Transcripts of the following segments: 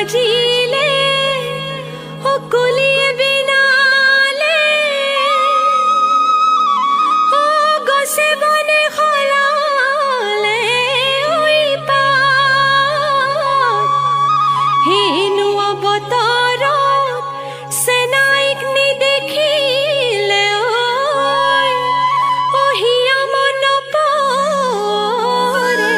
বাজিলে কুলিয়ে বিনালে ও গছে বনে খলালে ওই পাত হেনু অবতৰত সেনাইক নিদেখিলে অহিয়া মন পৰে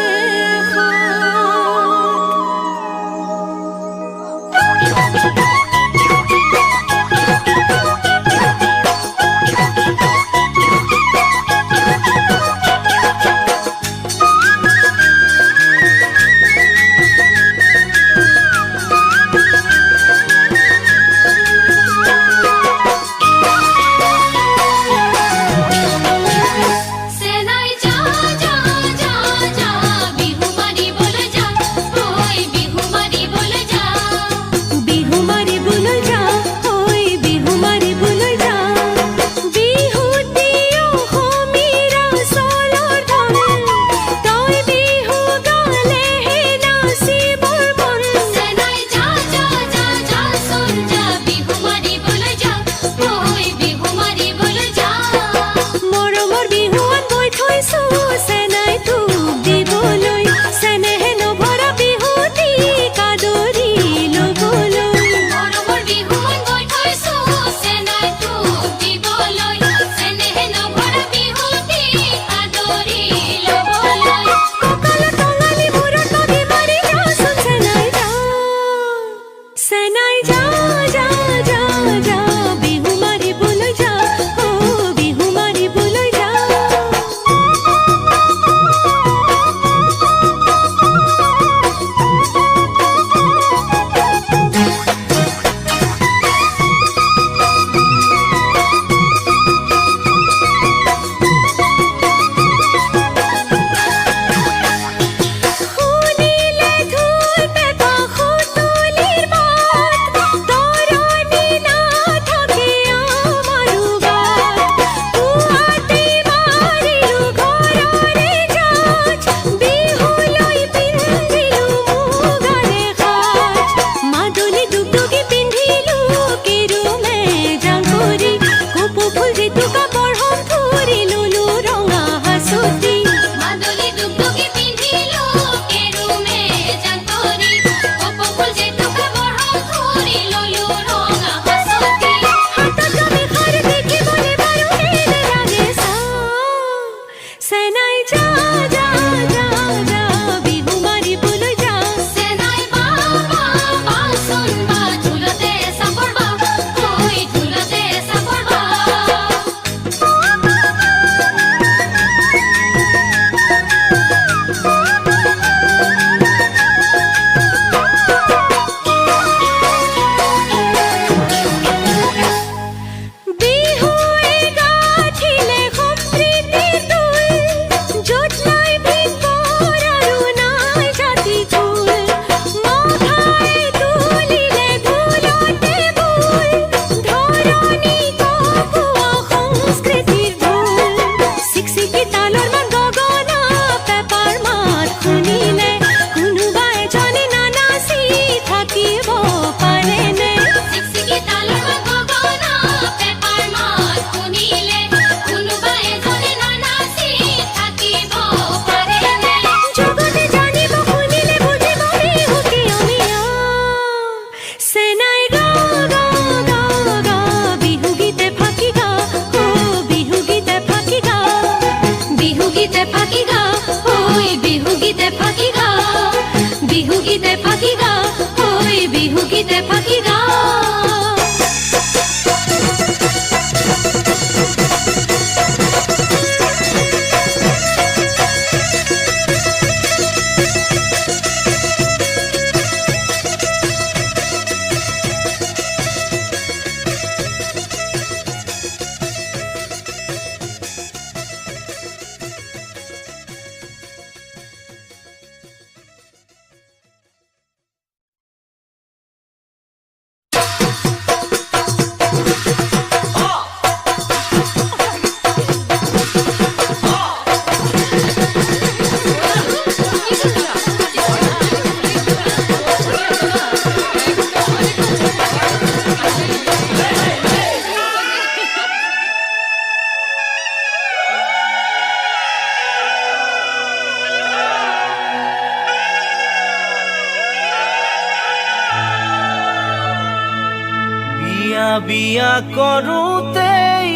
সেনাই যা যা যা যা বিহু মাৰি বলে যা ওই বিহু মাৰি বলে যা বিহু মাৰি বিয়া কৰোঁতেই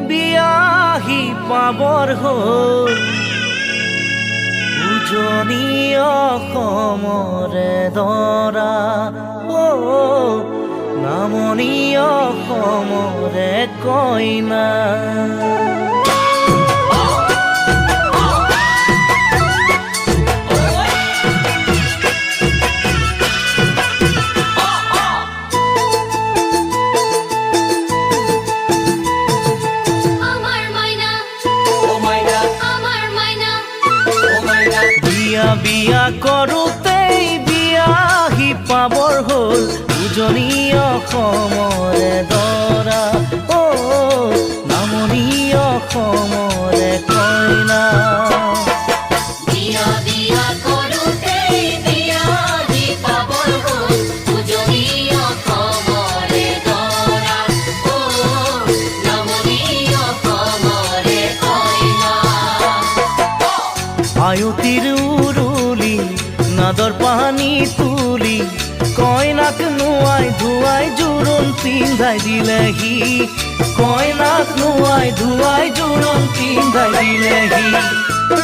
বিয়াহি পাবৰ হ'ল উজনি অসমৰে দৰা নামনি অসমৰে কইনা আমাৰ মাইনা আমাৰ মাইনা বিয়া বিয়া কৰোঁতেই বিয়াহি পাবৰ হ'ল উজনি অসমৰে দৰা নামনি অসমৰে কইনা বিয়া বিয়া কৰোঁতেই বিয়াহি পাবৰ হ'ল উজনি অসমৰে দৰা নামনি অসমৰে কইনা আয়তিৰ উৰুলি নাদৰ পানী তুলি কইনাক নোৱাই ধুৱাই জোৰোণ পিন্ধাই দিলেহি কইনাক নোৱাই ধুৱাই জোৰোণ পিন্ধাই দিলেহি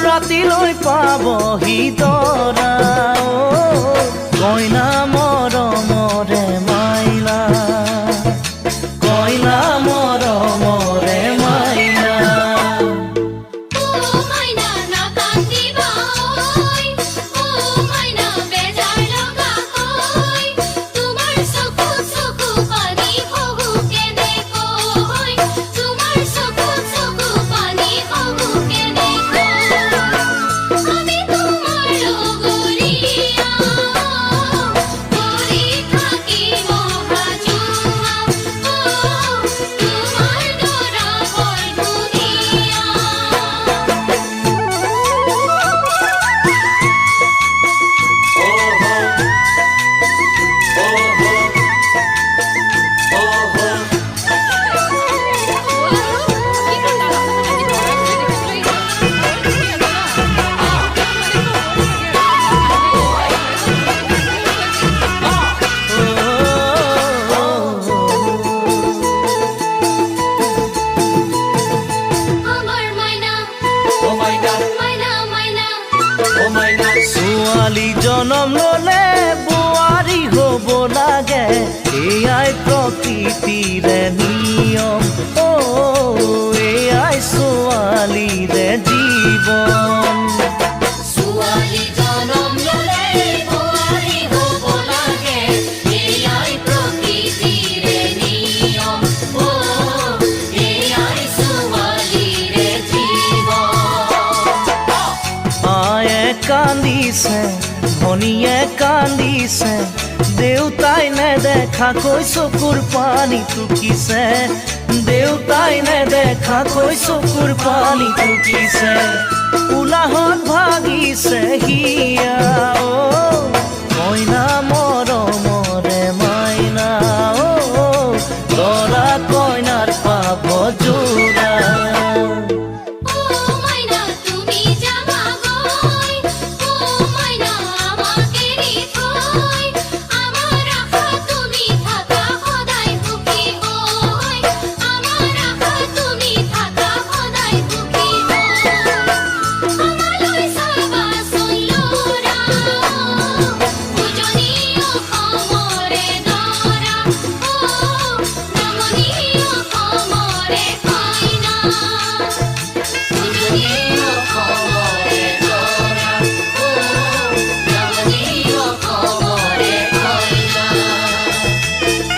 ৰাতিলৈ পাবহি দৰা কইনা মৰমৰে মাইনা কইনা মৰমৰে মাইনা ও মাইনা না কান্দিবা ঐ ও মাইনা বেজাৰ লগা কই তোমাৰ চকু চকু পানী হহু কেনে কই তোমাৰ চকু চকু পানী হহু কেনে কই আমি তোমাৰ লগৰীয়া কৰি থাকি মহাজুৱা তোমাৰ দৰা বৰ ধুনীয়া আমাৰ মাইনা মাইনা মাইনা ছোৱালী জনম ল'লে বোৱাৰী হ'ব লাগে এয়াই প্ৰকৃতিৰে নিয়ম এয়াই ছোৱালীৰে জীৱন ছোৱালী জনম ল'লে বোৱাৰী হ'ব লাগে এয়াই প্ৰকৃতিৰে নিয়ম এয়াই ছোৱালীৰে জীৱন আয়ে কান্দিছে ভনীয়ে কান্দিছে দেউতাই নেদেখাকৈ চকুৰ পানী টুকিছে দেউতাই নেদেখাকৈ চকুৰ পানী টুকিছে উলাহত ভাগিছে হিয়া কইনা মৰমৰে মাইনা দৰা কইনাৰ পাব জোৰা ও মাইনা তুমি যাবা গৈ ও মাইনা আমাকে এৰি থৈ আমাৰ আশা তুমি থাকা সদায় সুখী হৈ আমাৰ আশা তুমি থাকা সদায় সুখী হৈ আমালৈ চাবাচোন ল'ৰা উজনি অসমৰে দৰা নামনি অসমৰে কইনা উজনি অসমৰে দৰা নামনি অসমৰে কইনা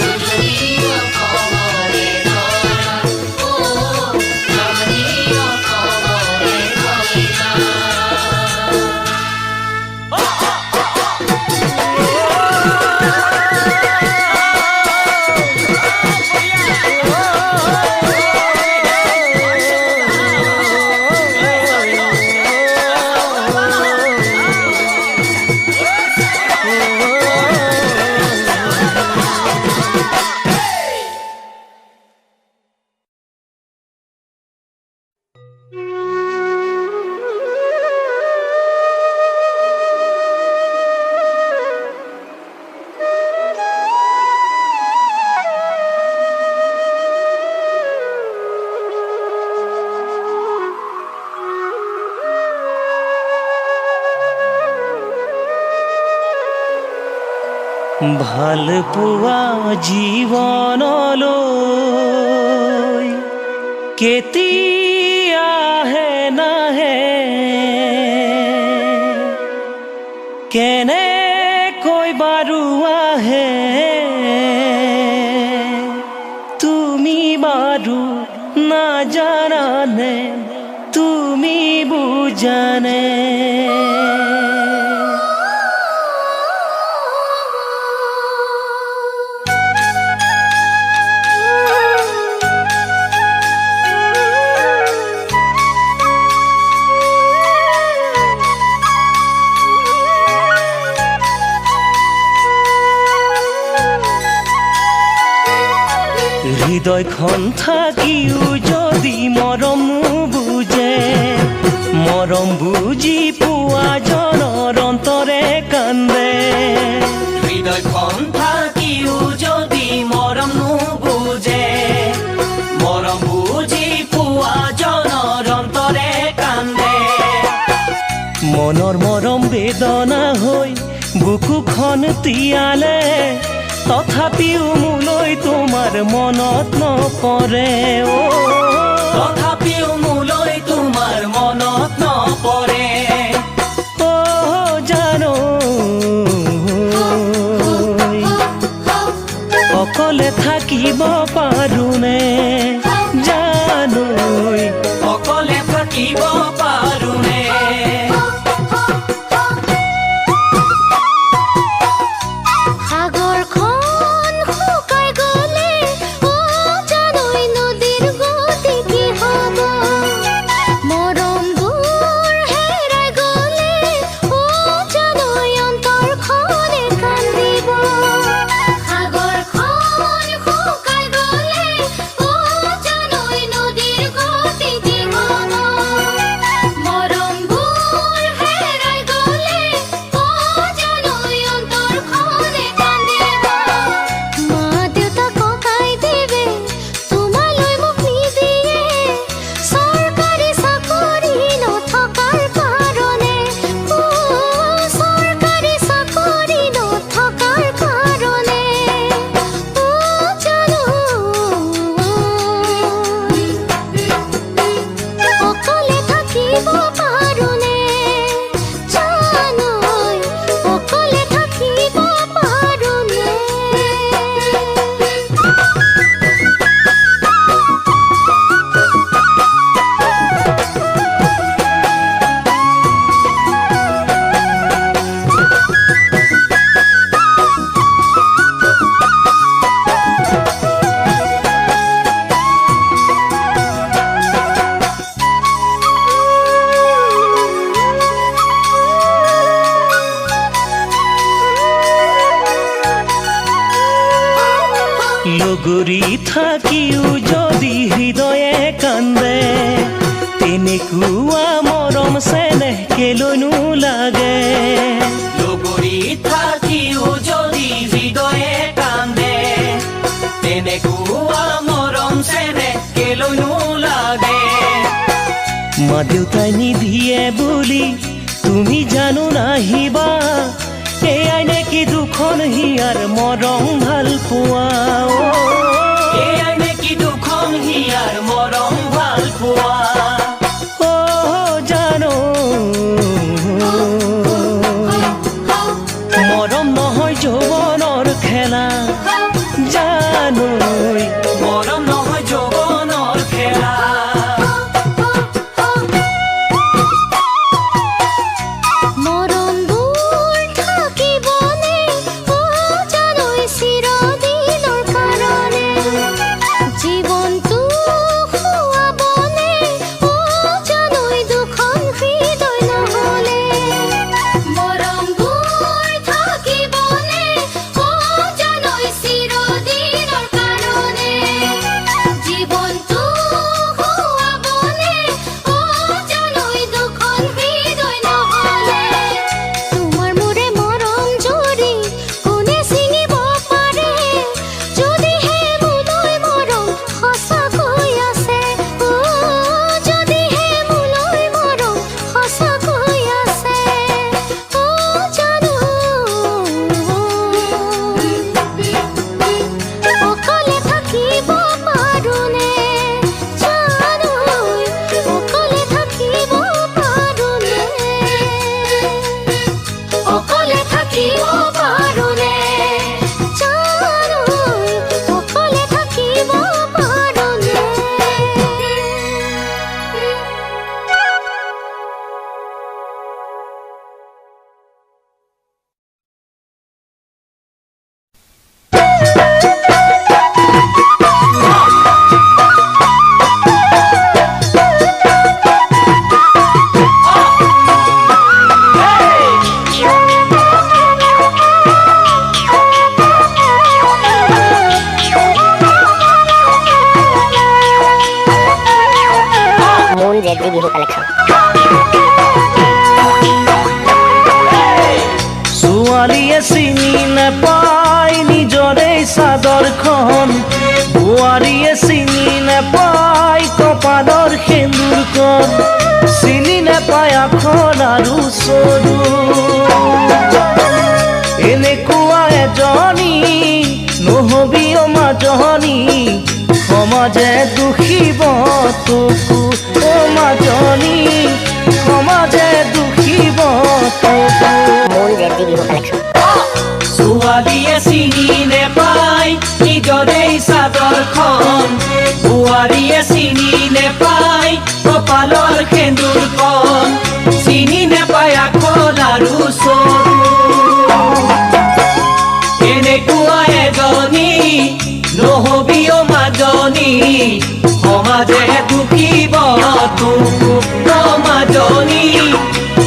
উজনি অসমৰে দৰা নামনি অসমৰে কইনা ভাল পোৱা জীৱনলৈ কেতিয়াহে নাহে কেনেকৈ বাৰু আহে তুমি বাৰু নাজানানে তুমি বুজানে হৃদয়খন থাকিও যদি মৰম বুজে মৰম বুজি পোৱা জনৰ অন্তৰে কান্দে হৃদয়খন থাকিও যদি মৰম বুজে মৰম বুজি পোৱা জনৰ অন্তৰে কান্দে মনৰ মৰম বেদনা হৈ বুকুখন তিয়ালে তথাপিও মোলৈ তোমাৰ মনত নপৰে তথাপিও মোলৈ তোমাৰ মনত নপৰে জানো অকলে থাকিব পাৰোনে জানো অকলে থাকিব পাৰোনে লগৰী থাকিও যদি হৃদয়ে কান্দে তেনেকুৱা মৰম চেনেহ কেলৈনো লাগে লগৰী থাকিও যদি হৃদয়ে কান্দে তেনেকুৱা মৰম চেনেহ কেলৈনো লাগে মা দেউতাই নিদিয়ে বুলি তুমি জানো নাহিবা এয়াই নেকি দুখন হিয়াৰ মৰম ভাল পোৱা এয়াই নেকি দুখন হিয়াৰ মৰম ভাল পোৱা জানো মৰম নহয় যৌৱনৰ খেলা জানো মৰম নহয় যৌৱনৰ খেলা মৰমবোৰ থাকিবনে জানো চিৰদিনৰ চিনি নাপায় কপালৰ সেন্দুৰকণ চিনি নাপায় আখৰ আৰু চৰু এনেকুৱা এজনী নহবি অ মাজনী সমাজে দুখিব তোকো অ মাজনী সমাজে দুখিব তোকো ছোৱালীয়ে চিনি নেপায় নিজৰে চাদৰখন বোৱাৰীয়ে চিনি নেপায় কপালৰ সেন্দুৰখন চিনি নেপায় আখৰ আৰু চৰু এনেকুৱা এজনী নহবি অ মাজনী সমাজে দুখিব তোকো অ মাজনী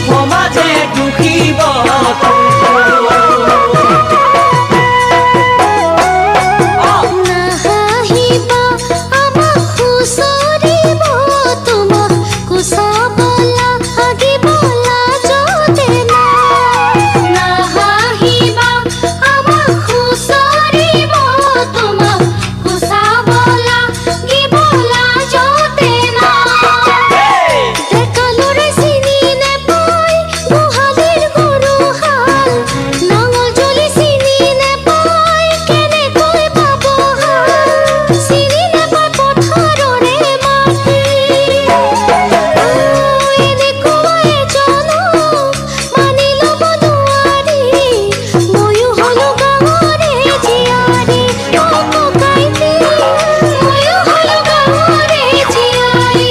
সমাজে দুখিব তোকো নাহাহিবা আমাক খুচৰিব তোমাক কুচাবলা হাগিবলা যতে নাই নাহাহিবা আমাক খুচৰিব তোমাক কুচাবলা গিবলা যতে নাই ডেকালৰে চিনি নেপায় গোহালিৰ গৰুহাল নাঙল জলি চিনি নেপায় কেনেকৈ পাব হাল চিনি নেপায় পথাৰৰে মাটি এনেকুৱা এজনক মানি ল'ব নোৱাৰি ময়ো হলো গাঁৱৰে জীয়াৰী অ ককাইটি ময়ো হলো গাঁৱৰে জীয়াৰী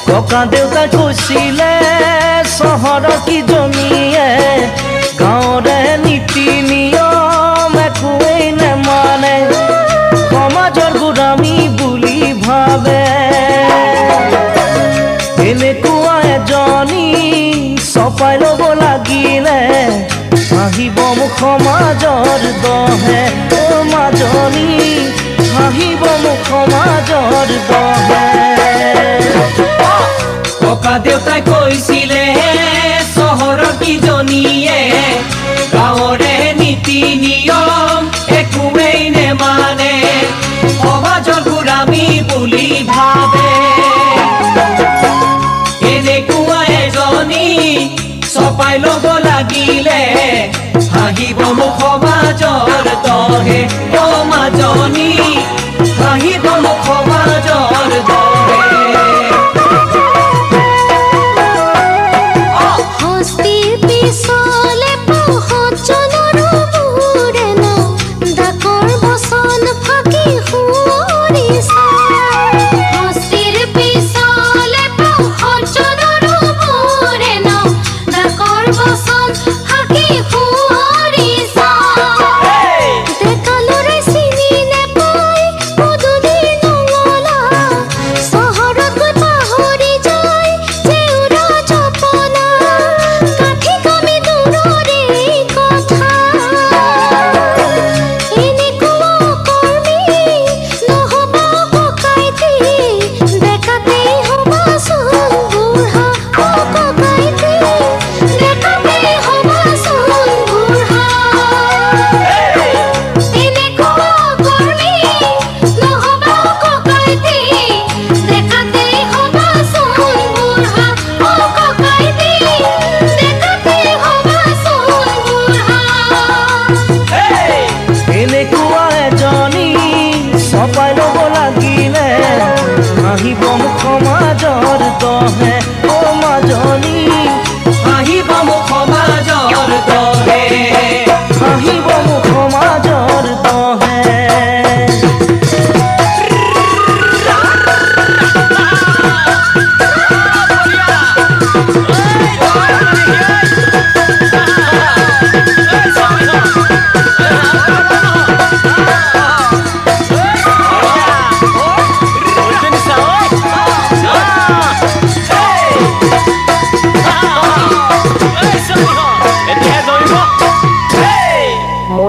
ককা দেউতাই কৈছিলে চহৰৰ কিজনীয়ে গাঁৱৰে নীতি নিয়ম একোৱেই নেমানে সমাজৰ গোলামী বুলি ভাবে এনেকুৱা এজনী চপাই ল'ব লাগিলে আহিব মোক সমাজৰ দহে অ মাজনী আহিব মোক সমাজৰ দহে ককা দেউতাই কৈছিলে চহৰৰ কিজনীয়ে গাঁৱৰে নীতি নিয়ম একোৱেই নেমানে সমাজৰ গোলামী বুলি ভাবে এনেকুৱা এজনী চপাই ল'ব লাগিলে হাঁহিব মোক সমাজৰ দহে অ মাজনী হাঁহিব মোক সমাজৰ দহে হস্তিৰ পিছলে পহজনৰো বুৰে ন ডাকৰ বচন ফাঁকি সুঁৱৰি চায় হস্তিৰ পিছলে পহজনৰো বুৰে ন ডাকৰ বচন ফাঁকি সুঁৱৰি চায় ডেকালৰে চিনি নেপায় পদূলিৰ নঙলা চহৰত গৈ পাহৰি যায় জেউৰা জপনা কাঠি কামি দূৰৰে কথা এনেকুৱা কৰ্মী নহ'ব ককাইটি ডেকাতেই হ'বাচোন বুঢ়া অ ককাইটি ডেকাতেই হ'বাচোন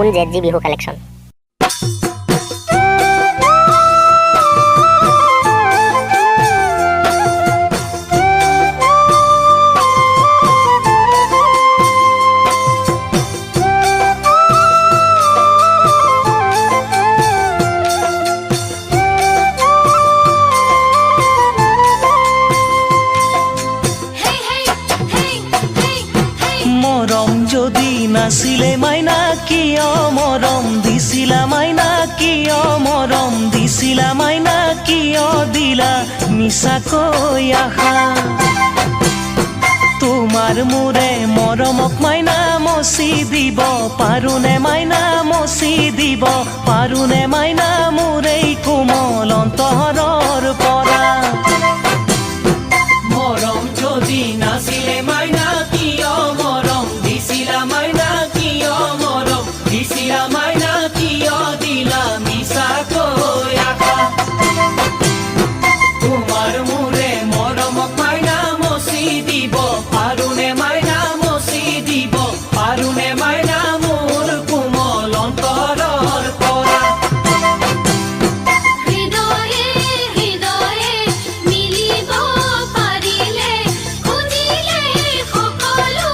নতুন জেডজি Bihu collection. Hey, hey, hey, hey, hey. মৰম যদি নাছিলে মাইনা কিয় মৰম দিছিলা মাইনা কিয় মৰম দিছিলা মাইনা কিয় দিলা মিছাকৈ আশা তোমাৰ মোৰে মৰমক মাইনা মচি দিব পাৰোনে মাইনা মচি দিব পাৰোনে মাইনা মোৰে কোমল অন্তৰৰ পৰা মৰম যদি নাছিলে মাইনা কিয় মৰম দিছিলা মাইনা কিয় মৰম দিছিলা মাইনা কিয় দিলা মিছাকৈ আশা তোমাৰ মোৰে মৰমক মাইনা মচি দিব পাৰোনে মাইনা মচি দিব পাৰোনে মাইনা মোৰ কোমল অন্তৰৰ পৰা হৃদয়ে হৃদয়ে মিলিব পাৰিলে খুজিলে সকলো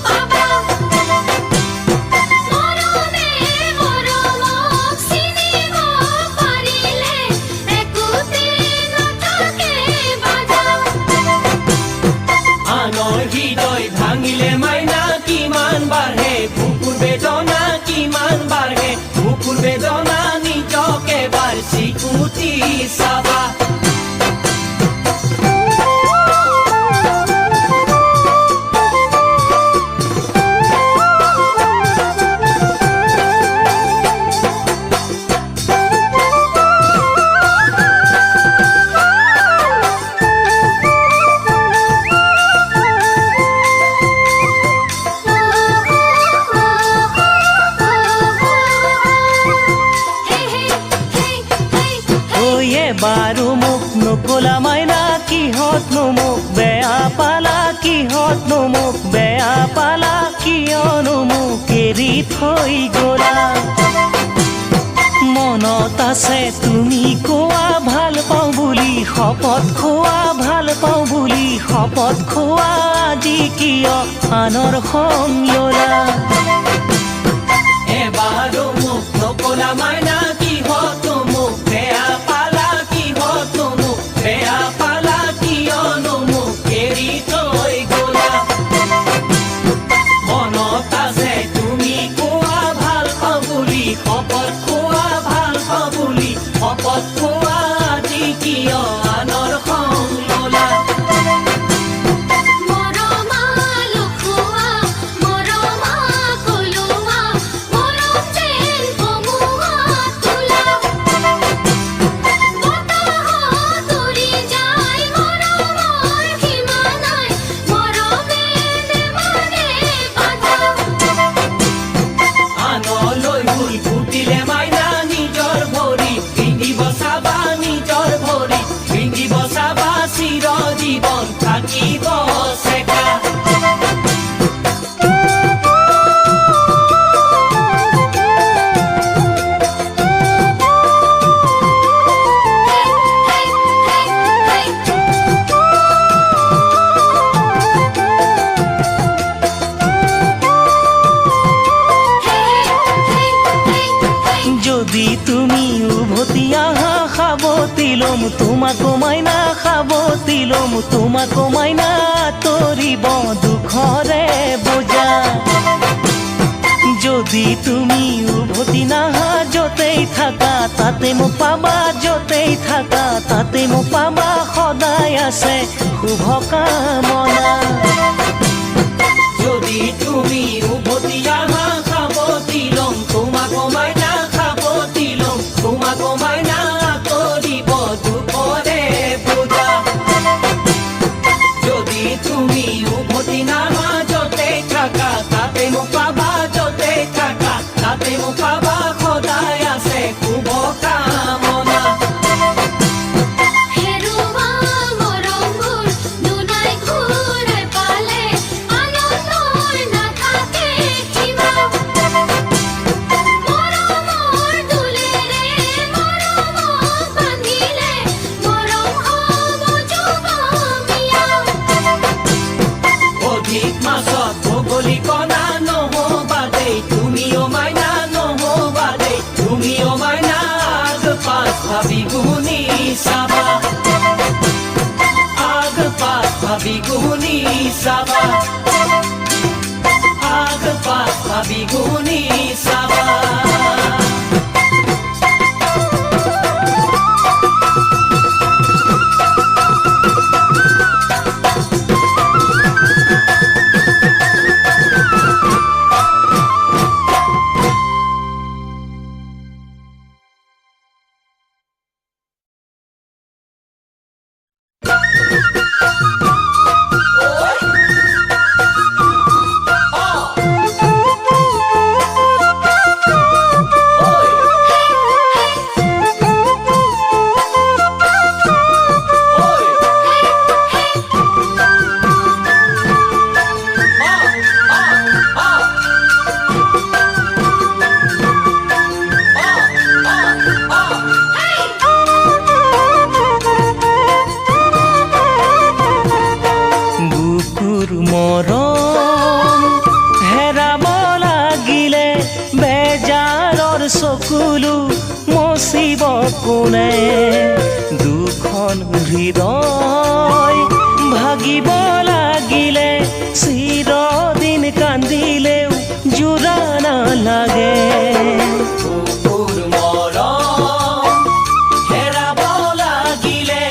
পাবা মৰমে মৰমক চিনিব পাৰিলে একোতে নাথাকে বাধা আনৰ হৃদয় ভাঙিলে মাইনা কিমান বাঢ়ে বুকুৰ বেদনা কিমান বাঢ়ে বুকুৰ বেদনা নিজকে বাৰ চিকুটি চাবা বাৰু মোক নকলা মাইনা কিহতনো মোক বেয়া পালা কিহতনো মোক বেয়া পালা কিয়নো মোক এৰি থৈ গলা মনত আছে তুমি কোৱা ভাল পাওঁ বুলি শপত খোৱা ভাল পাওঁ বুলি শপত খোৱা আজি কিয় আনৰ সং ললা এবাৰো মোক নকলা মাইনা কিহতনো মোক বেয়া পালা কিহতনো মোক বেয়া পালা কিয়নো মোক এৰি থৈ গলা মনত আছে তুমি কোৱা ভাল পাওঁ বুলি শপত খোৱা ভাল পাওঁ বুলি শপত খোৱা আজি কিয় আনৰ সং ললা মৰমা লুকুৱা মৰমা কলুৱা মৰম যেন কমুৱা তোলা বতাহত উৰি যায় মৰমৰ সীমা নাই মৰমে নেমানে বাধা আনলৈ ভুল ফুটিলে মাইনা নিজৰ ভৰি পিন্ধিব চাবা নিজৰ ভৰি পিন্ধিব চাবা চিৰ জীৱন থাকিব চেকা যদি তুমি উভতি আহা খাবতি লম তোমাকো মাইনা খাবতি লম তোমাকো মাইনা তৰিব দুখৰে বোজা যদি তুমি উভতি নাহা য'তেই থাকা তাতে মোক পাবা য'তেই থাকা তাতে মোক পাবা সদায় আছে শুভ কামনা যদি তুমি উভতি আহা খাবতি লম তোমাকো মাইনা খাবতি লম তোমাকো মাইনা তৰিব দুখৰে বোজা যদি তুমি উভতি নাহা য'তেই থাকা তাতে মোক পাবা য'তেই থাকা তাতে মোক পাবা সদায় আছে শুভ কামনা হেৰুৱা মৰমবোৰ দুনাই ঘূৰাই পালে আনন্দৰ নাথাকে কণা নহবা দেই তুমিও মাইনা নহবা দেই তুমিও মাইনা আগ পাছ ভাবি গুণি চাবা আগ পাছ ভাবি গুণি চাবা আগ পাছ ভাবি গুণি চাবা চকুলো মচিব কোনে দুখন হৃদয় ভাগিব লাগিলে চিৰদিন কান্দিলেও জোৰা নালাগে বুকুৰ মৰম হেৰাব লাগিলে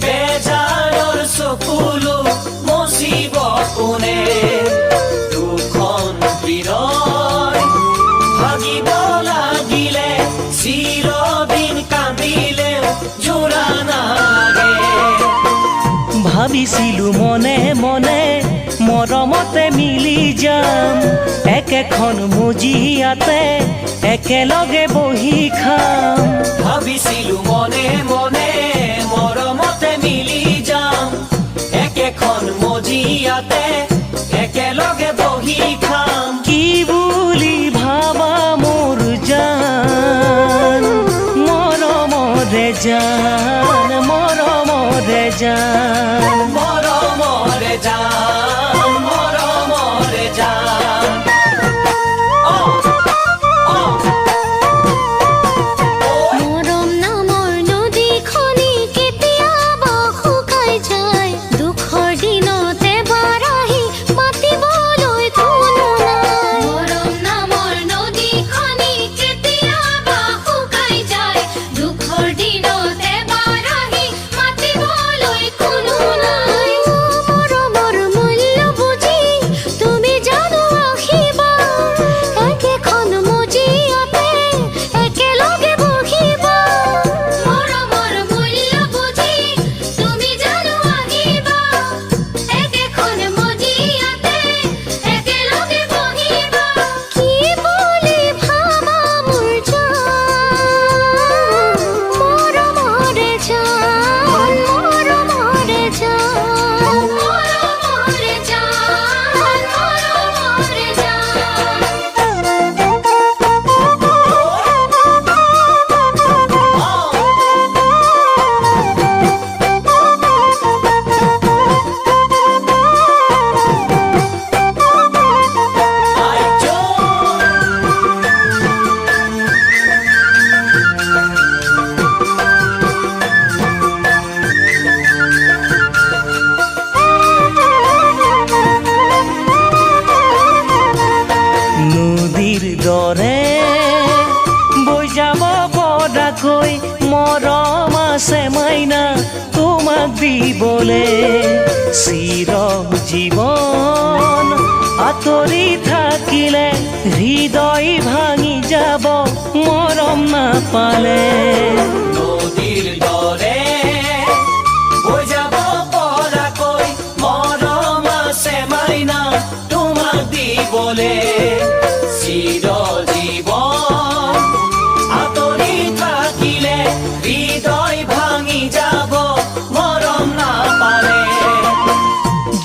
বেজাৰৰ চকুলো মচিব কোনে দুখন হৃদয় ভাগিব লাগিলে চিৰদিন কান্দিলেও জোৰা নালাগে ভাবিছিলো মনে মনে মৰমতে মিলি যাম একেখন মজিয়াতে একেলগে বহি খাম ভাবিছিলো মনে মনে মৰমতে মিলি যাম একেখন মজিয়াতে একেলগে বহি খাম কি বুলি ভাবা মোৰ জান মৰমৰে জান মৰমৰে জান মৰমৰে জান মৰমৰে জান মৰম নামৰ নদীখনি কেতিয়াবা শুকাই যায় দুখৰ দিনতে বাৰাহি মাতিবলৈ কোনো নাই মৰম নামৰ নদীখনি কেতিয়াবা শুকাই যায় দুখৰ দিনতে বাৰাহি মাতিবলৈ কোনো নাই মৰমৰ মূল্য বুজি তুমি জানো আহিবা একেখন মজিয়াতে একেলগে বহিবা মৰমৰ মূল্য বুজি তুমি জানো আহিবা একেখন মজিয়াতে একেলগে বহিবা কি বুলি ভাবা মোৰ জান মৰমৰে জান মৰমৰে জান মৰমৰে জান মৰমৰে নদীৰ দৰে বৈ যাব পৰাকৈ মৰম আছে মাইনা তোমাক দিবলে চিৰ জীৱন আঁতৰি থাকিলে হৃদয় ভাঙি যাব মৰম নাপালে নদীৰ দৰে বৈ যাব পৰাকৈ মৰম আছে মাইনা তোমাক দিবলে চিৰ জীৱন আঁতৰি থাকিলে হৃদয় ভাঙি যাব মৰম নাপালে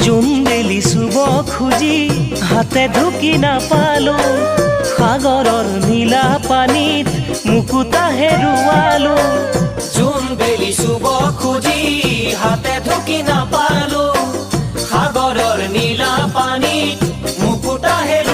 জোনবেলি চুব খুজি হাতে ঢুকি নাপালো সাগৰৰ নীলা পানীত মুকুতা হেৰুৱালো জোনবেলি চুব খুজি হাতে ঢুকি নাপালো সাগৰৰ নীলা পানীত মুকুতা হেৰুৱালো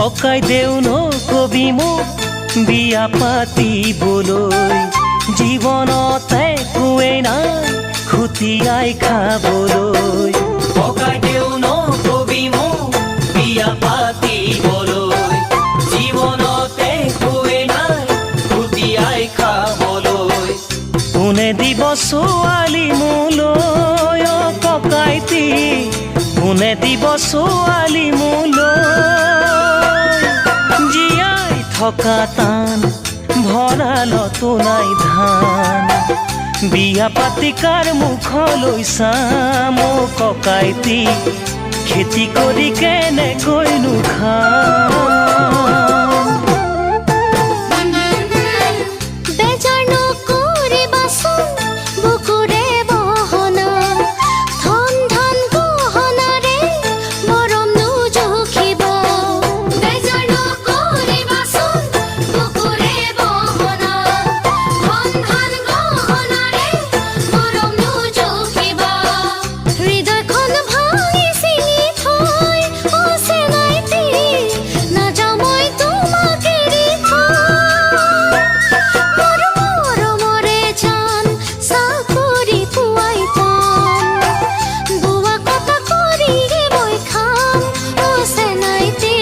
ককাই দেউ নকবি মোক বিয়া পাতিবলৈ জীৱনতে একোৱেই নাই খুটিয়াই খাবলৈ ককাই দেউ নকবি মোক বিয়া পাতিবলৈ জীৱনতে একোৱেই নাই খুটিয়াই খাবলৈ কোনে দিব ছোৱালী মোলৈ অ ককাইটি কোনে দিব ছোৱালী মোলৈ জীয়াই থকা টান ভঁৰালতো নাই ধান বিয়া পাতি কাৰ মুখলৈ চাম অ ককাইটি খেতি কৰি কেনেকৈনো খাম বেজাৰ নকৰিবাচোন বুকুৰে বহনা ধন ধন গহনাৰে মৰম নোজুখিব বেজাৰ নকৰিবাচোন বুকুৰে বহনা ধন ধন গহনাৰে মৰম নোজুখিব হৃদয়খন ভাঙি ছিঙি থৈ অচেনাইটি নাযাওঁ মই তোমাক এৰি থৈ মোৰ মৰমৰে জান চাকৰি পুৱাই পাম বুৱা কটা কৰিয়ে মই খাম অচেনাইটি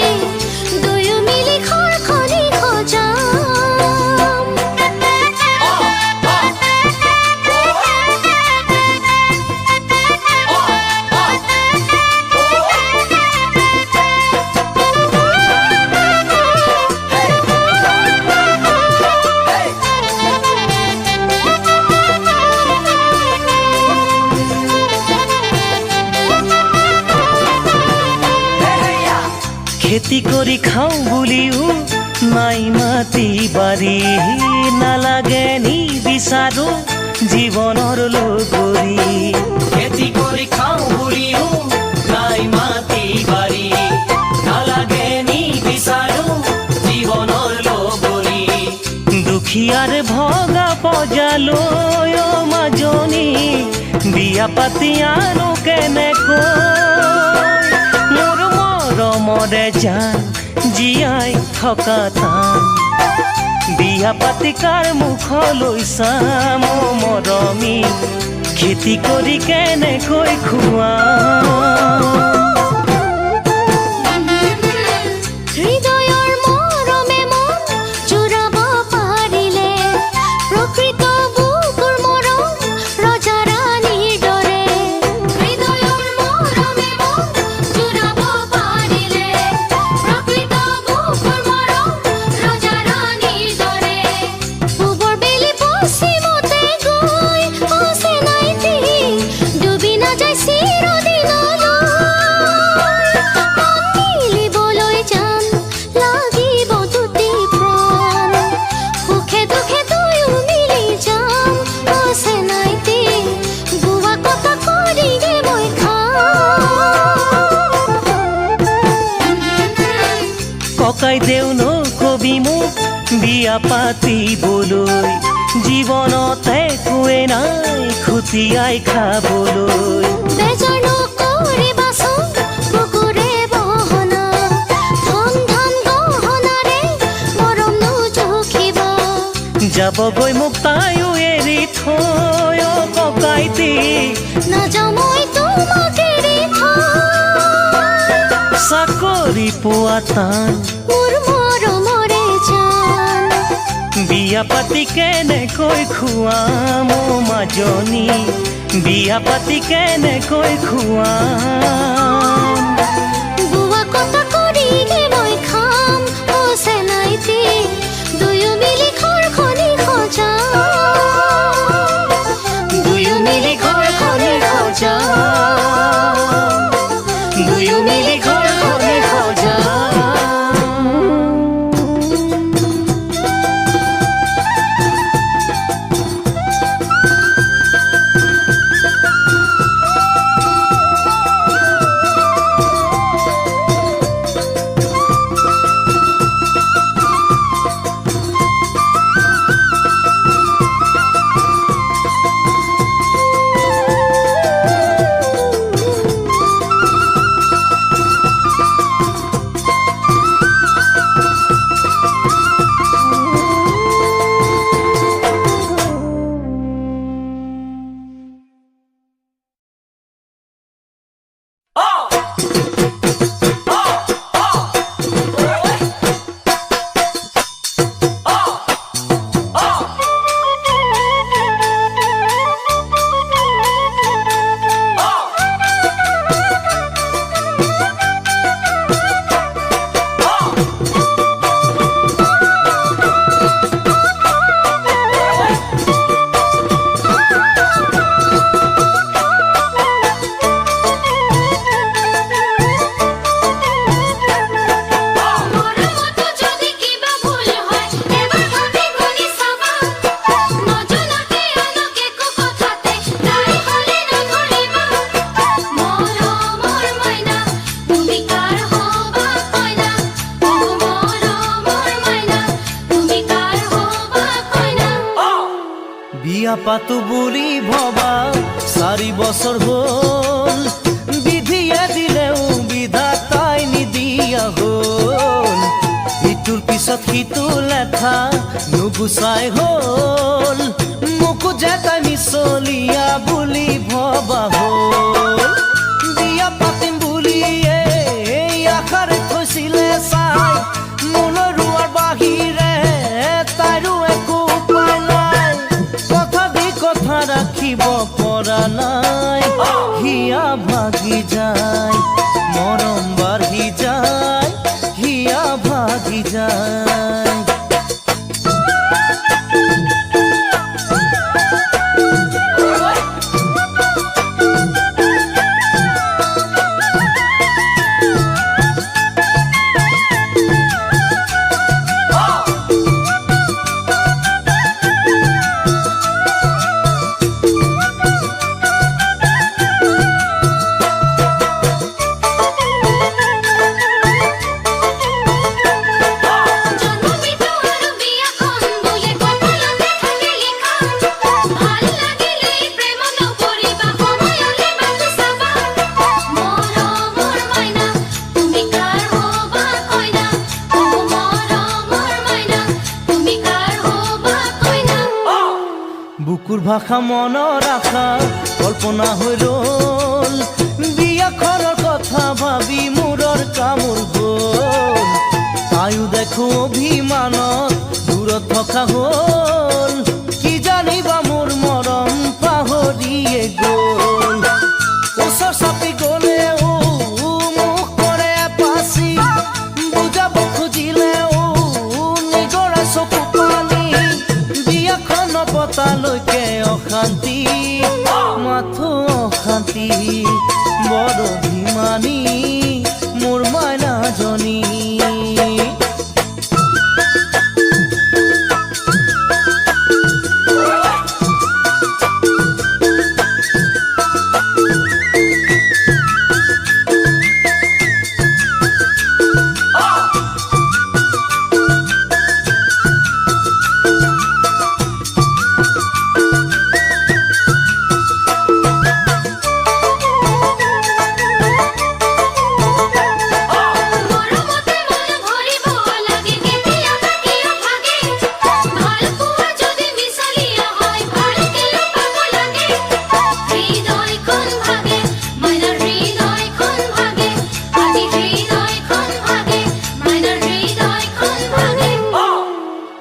দুয়ো মিলি ঘৰখনি সজাম খেতি কৰি খাওঁ বুলিও নাই মাটি বাৰী নালাগে নিবিচাৰো জীৱনৰ লগৰী খেতি কৰি খাওঁ বুলিও নাই মাটি বাৰী নালাগে নিবিচাৰো জীৱনৰ লগৰী দুখীয়াৰ ভগা পজালৈ অ মাজনী বিয়া পাতি আনো কেনেকৈ মোৰ মৰমৰে জান জীয়াই থকা টান বিয়া পাতি কাৰ মুখলৈ চাম অ মৰমী খেতি কৰি কেনেকৈ খুৱাম হৃদয়ৰ মৰমে মন জোৰাব পাৰিলে প্ৰকৃত বুকুৰ মৰম ৰজা ৰাণীৰ দৰে হৃদয়ৰ মৰমে মন জোৰাব পাৰিলে প্ৰকৃত বুকুৰ মৰম ৰজা ৰাণীৰ দৰে পূবৰ বেলি পশ্চিমতে গৈ অচেনাইটি ডুবি নাযায় চিৰদিনলৈ মিলিবলৈ যাম লাগিব দুটি প্ৰাণ সুখে দুখে দুয়ো মিলি যাম অচেনাইটি বুৱা কটা কৰিয়ে মই খাম ককাই দেউ নকবি মোক বিয়া পাতিবলৈ জীৱনত একোৱেই নাই খুটিয়াই খাবলৈ বেজাৰ নকৰিবাচোন বুকুৰে বহনা ধন ধন গহনাৰে মৰম নোজুখিব যাবগৈ মোক তাইও এৰি থৈ অ ককাইটি নাযাওঁ মই তোমাক এৰি থৈ চাকৰি পোৱা টান মোৰ মৰমৰে জান বিয়া পাতি কেনেকৈ খুৱাম অ মাজনী বিয়া পাতি কেনেকৈ খুৱাম বুৱা কটা কৰিয়ে মই খাম অচেনাইটি দুয়ো মিলি ঘৰখনি সজাম দুয়ো মিলি ঘৰখনি সজাম দুয়ো মিলি ঘৰখনি সজাম পাতো বুলি ভবা 4 বছৰ হ'ল বিধিয়ে দিলেও বিধাতাই নিদিয়া হ'ল ইটোৰ পিছত সিটো লেখা নুগুচাই হ'ল মোকো যে তাই মিছলীয়া বুলি ভবা হ'ল বিয়া পাতিম বুলিয়ে আশাৰে থৈছিলে চাই মনৰ ৰোৱাৰ বাহিৰে তাইৰো একো উপায় নাই কথা দি কথা ৰাখিব পৰা নাই হিয়া ভাগি যায় মৰম বাঢ়ি যায় হিয়া ভাগি যায় বুকুৰ ভাষা মনৰ আশা কল্পনা হৈ ৰ'ল বিয়াখনৰ কথা ভাবি মূৰৰ কামোৰ গ'ল তাইও দেখো অভিমানত দূৰত থকা হ'ল কি জানিবা মোৰ মৰম পাহৰিয়ে গ'ল ওচৰ চাপি গ'লেও মুখ কৰে পাচি বুজাব খুজিলেও নিজৰে চকু পানী বিয়াখন পতালৈকে অশান্তি মাথো অশান্তি বড় অভিমানী মোৰ মাইনাজনী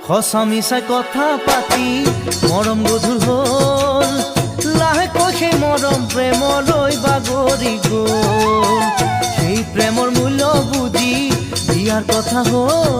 সঁচা মিছা কথা পাতি মৰম গধুৰ হ'ল লাহেকৈ সেই মৰম প্ৰেমলৈ বাগৰি গ'ল সেই প্ৰেমৰ মূল্য বুজি বিয়াৰ কথা হ'ল